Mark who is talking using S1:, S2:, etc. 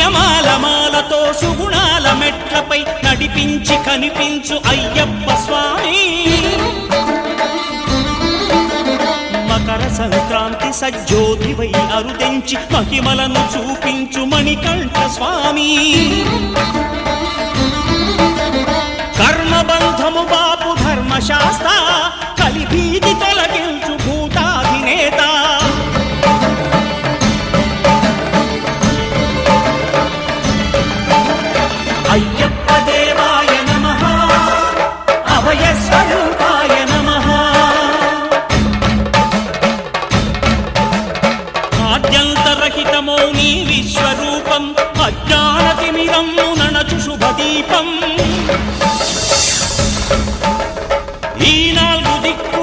S1: పుణ్యమాల మాలతో సుగుణాల మెట్లపై నడిపించి కనిపించు అయ్యప్ప స్వామి మకర సంక్రాంతి సజ్జోతివై అరుదెంచి మహిమలను చూపించు మణికంఠ స్వామి కర్మబంధము బాపు ధర్మశాస్త్ర కలిభీతి తొలగించు భూతాధినేత అయ్యప్ప దేవాయ నమః అభయ స్వరూపాయ నమః ఆద్యంతరహితమో నీ విశ్వరూపం అజ్ఞానతిమిరము నణచు శుభదీపం ఈ నాలుగు దిక్కు